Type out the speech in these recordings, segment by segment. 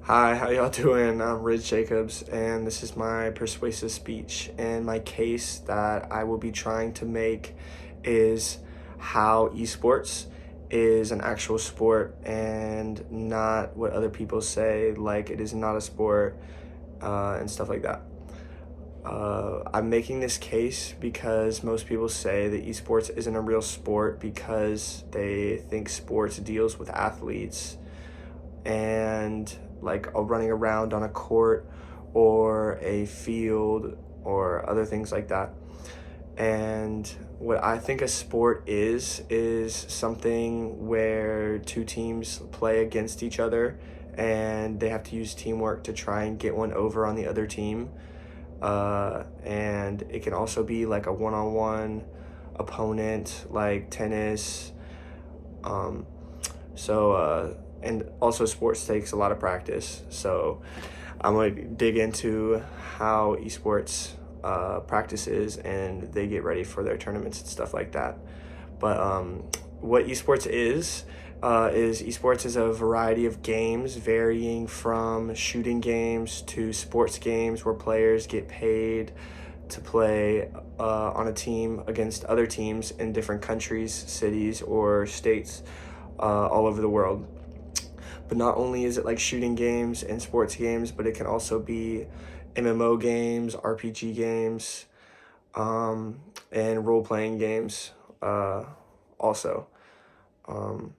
Hi, how y'all doing? I'm Rich Jacobs, and this is my persuasive speech. And my case that I will be trying to make is how esports is an actual sport and not what other people say, like it is not a sport and stuff like that. I'm making this case because most people say that esports isn't a real sport because they think sports deals with athletes and like running around on a court or a field or other things like that. And what I think a sport is something where two teams play against each other and they have to use teamwork to try and get one over on the other team. And it can also be like a one-on-one opponent, like tennis. Um, and also sports takes a lot of practice. So I'm going to dig into how esports practices and they get ready for their tournaments and stuff like that. But what esports is esports is a variety of games varying from shooting games to sports games where players get paid to play on a team against other teams in different countries, cities, or states all over the world. But not only is it like shooting games and sports games, but it can also be MMO games, RPG games, and role playing games also. Um,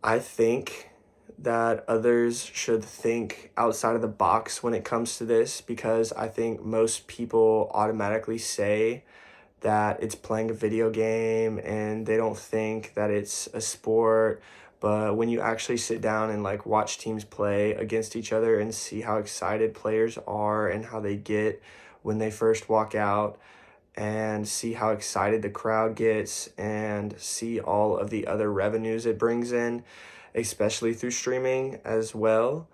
I think that others should think outside of the box when it comes to this because I think most people automatically say that it's playing a video game and they don't think that it's a sport. But when you actually sit down and like watch teams play against each other and see how excited players are and how they get when they first walk out and see how excited the crowd gets and see all of the other revenues it brings in, especially through streaming as well,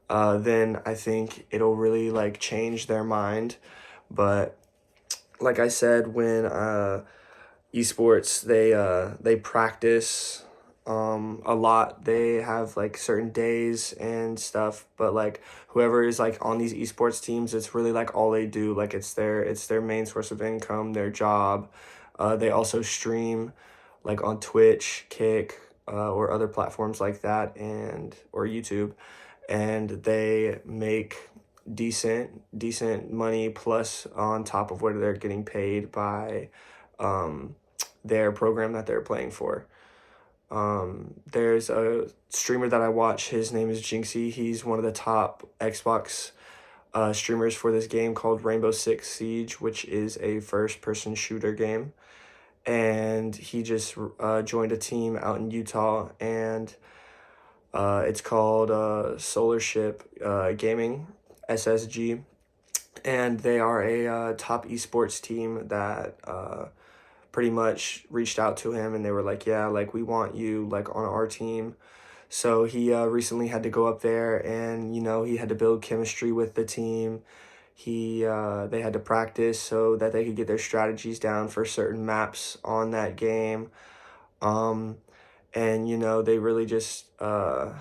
then I think it'll really like change their mind. But like I said, when esports they practice a lot. They have like certain days and stuff, but like whoever is like on these esports teams, it's really like all they do. Like it's their main source of income, their job. They also stream like on Twitch, Kick, or other platforms like that, and or YouTube, and they make decent money plus on top of what they're getting paid by their program that they're playing for. There's a streamer that I watch. His name is Jinxie. He's one of the top Xbox streamers for this game called Rainbow Six Siege, which is a first-person shooter game. And he just joined a team out in Utah, and it's called Solar Ship Gaming, SSG. And they are a top esports team that pretty much reached out to him and they were like, yeah, like we want you like on our team. So he recently had to go up there and, he had to build chemistry with the team. They had to practice so that they could get their strategies down for certain maps on that game. And, they really just they're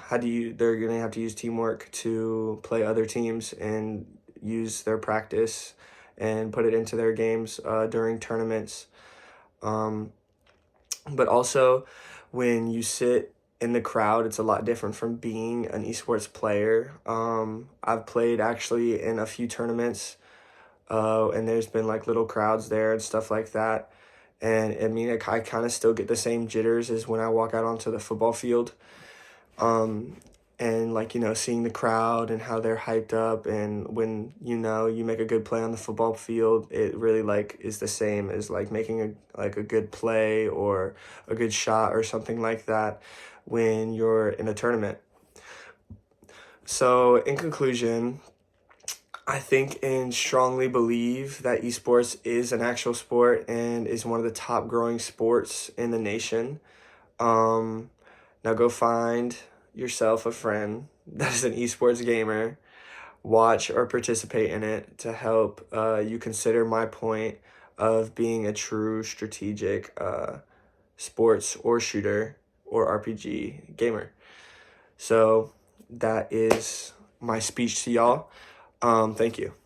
going to have to use teamwork to play other teams and use their practice and put it into their games during tournaments. But also, when you sit in the crowd, it's a lot different from being an esports player. I've played actually in a few tournaments, and there's been like little crowds there and stuff like that. And I mean, I kind of still get the same jitters as when I walk out onto the football field. Um, and like, seeing the crowd and how they're hyped up, and when, you make a good play on the football field, it really like is the same as like making a good play or a good shot or something like that when you're in a tournament. So in conclusion, I think and strongly believe that esports is an actual sport and is one of the top growing sports in the nation. Now go find yourself a friend that is an esports gamer, watch or participate in it to help you consider my point of being a true strategic sports or shooter or RPG gamer. So that is my speech to y'all. Thank you.